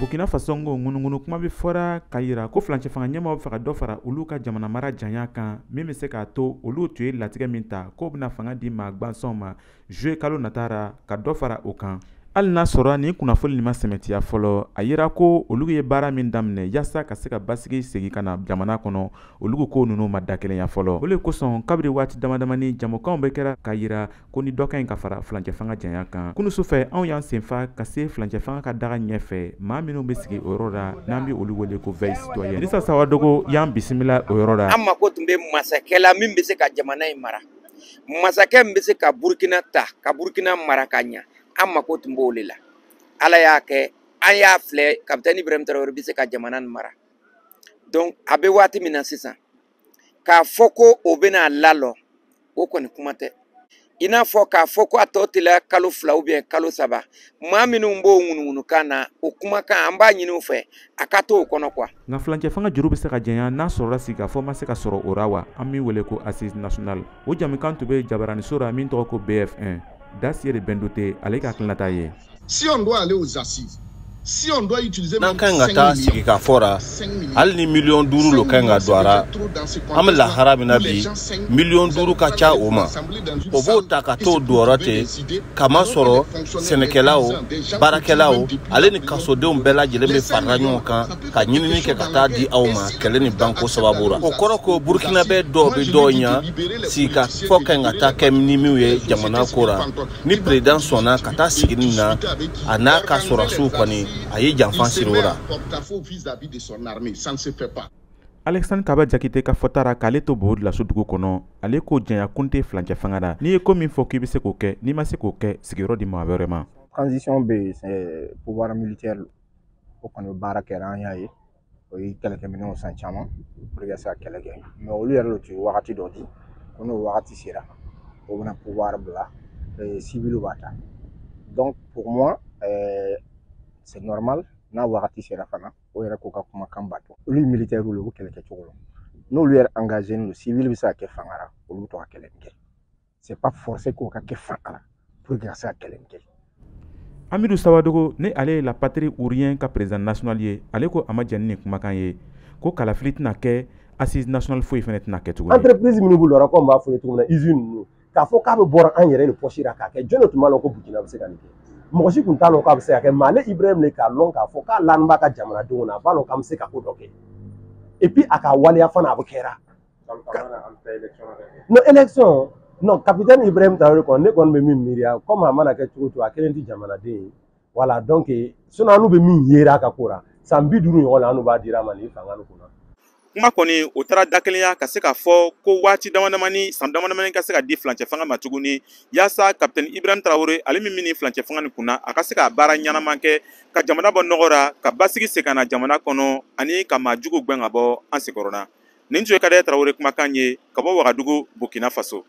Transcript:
Burkina Faso ŋunugunu kuma bɛ fɔra ka yira ko flancɛ fanga ɲɛmaaw bɛ fɛ ka dɔ fara olu ka jamana mara janya kan min bɛ se k'a to olu tun ye latigɛ min ta k'o bɛna fanga di maa gwansanw ma juillet kalo natara ka dɔ fara o kan. Hali n'a sɔrɔ nin kunnafoni nin ma sɛmɛtiya fɔlɔ a yira ko olu ye baara min daminɛ yaasa ka se ka basigi segin ka na jamana kɔnɔ olu ko ninnu ma da kelenya fɔlɔ. O de kosɔn kabiri waati damadamani jamukanw bɛ kɛra ka yira ko ni dɔ ka ɲi ka fara flancɛ fanga janya kan. Kunu sufɛ anw y'an senfa ka se flancɛ fanga ka daga ɲɛfɛ maa minnu bɛ sigi o yɔrɔ la n'an bɛ olu wele ko veille citoyenne. Idrissa Sawadogo y'an bisimila o yɔrɔ la. An mako tun bɛ masakɛ la min bɛ se ka jamana in mara. Masakɛ min bɛ se ka Burkina ta ka Burkina mara ka ɲa an mako tun b'o le la. Ala y'a kɛ an y'a filɛ Capitaine Ibrahim Traoré bɛ se ka jamana in mara. Donc a bɛ waati min na sisan k'a fɔ ko o bɛna lalɔ o kɔni kuma tɛ. I n'a fɔ k'a fɔ ko a tɔ tɛla kalo 2 ou bien kalo 3 maa minnu b'o ŋunuŋunukan na o kumakan an b'a ɲini u fɛ a ka to o kɔnɔ quoi. Nka flancɛ fanga juru bɛ se ka janya n'a sɔrɔla sigikafɔ ma se ka sɔrɔ o ra wa an bɛ wele ko assise nationale. O jamukan tun bɛ jabaraniso la min tɔgɔ ko BF1 Dacier Bendote ale ka hakilinata ye. Si on doit aller aux assises, si on doit utiliser n'an kan ka taa sigi ka fɔra hali ni miliyɔn 5 lo kan ka don a ra an bɛ lahara min na bi miliyɔn 5 ka ca o ma o b'o ta ka t'o don yɔrɔ ten kama sɔrɔ sɛnɛkɛlaw baarakɛlaw ale ni kasodenw bɛɛ lajɛlen bɛ farala ɲɔgɔn kan ka ɲinini kɛ ka taa di aw ma kɛlɛ ni banko sababu la. O kɔrɔ ko burkinabɛ dɔw bɛ dɔw ɲa sigi ka fɔ kan ka taa kɛ ni minnu ye jamana ko ra ni président sɔnna ka taa sigi nin na a n'a ka sɔrɔsiw kɔni a ye janfan siri o la. Alexandre Kaba Jakite ka fɔtara k'ale to Bohodi la so dugu kɔnɔ ale ko janya kun tɛ flancɛ fanga la n'i ye ko min fɔ k'i bɛ se k'o kɛ n'i ma se k'o kɛ sigiyɔrɔ di maa wɛrɛ ma. Transition bɛ pouvoir militaire o kɔni baara kɛra an y'a ye o ye kɛlɛkɛminɛnw san caman pour que se ka kɛlɛ kɛ mais olu yɛrɛ tun ye wagati dɔ di ko n'o wagati sera o bɛna pouvoir bila civil b'a ta donc pour moi c'est normal n'a wagati sera fana o yɛrɛ ko ka kumakan bato olu militaire olu b'o kɛlɛ kɛ cogo la n'olu yɛrɛ engagé no civil bɛ se ka kɛ fanga la olu to ka kɛlɛ kɛ c'est pas forcé k'o ka kɛ fanga la pour que se ka kɛlɛ kɛ. Amidou Sawadogo ne ale ye la patrie ou rien ka président national ye ale ko a ma jɛn ni kumakan ye ko kalafili tɛna kɛ assise nationale foyi fana tɛna kɛ tuguni. Entreprise minnu b'u la ko n b'a fɔ ye cogo min na usine ninnu k'a fɔ k'a bɛ bɔra an yɛrɛ de poche la k'a kɛ jɔn de tun b'a lɔn ko Burkina bɛ se ka nin kɛ mɔgɔ si tun t'a lɔn k'a bɛ se ka kɛ mais ale Ibrahim de k'a lɔn k'a fɔ k'a lan b'a ka jamanadenw na a b'a lɔn k'an bɛ se ka ko dɔ kɛ et puis a ka waleya fana a bɛ kɛra. Non élection non Capitaine Ibrahim Traoré kɔni ne kɔni bɛ min miiriya comme a mana kɛ cogo o cogo a kelen tɛ jamanaden ye voilà donc sinon an n'u bɛ min yera a ka ko la san 50 ɲɔgɔn na an n'u b'a dir'a ma nin fanga nin kunna. Kuma kɔni o taara dakelenya ka se ka fɔ ko waati damadamani san damadamani ka se ka di flancɛ fanga ma tuguni yaasa Capitaine Ibrahim Traoré ale min ni flancɛ fanga nin kunna a ka se ka baara ɲɛnama kɛ ka jamana bɔ nɔgɔ ra ka basigi segin ka na jamana kɔnɔ ani ka maa jugu gɛn ka bɔ an senkɔrɔ na. Nin tun ye Kadaye Traoré kumakan ye ka bɔ Wagadugu Burkina Faso.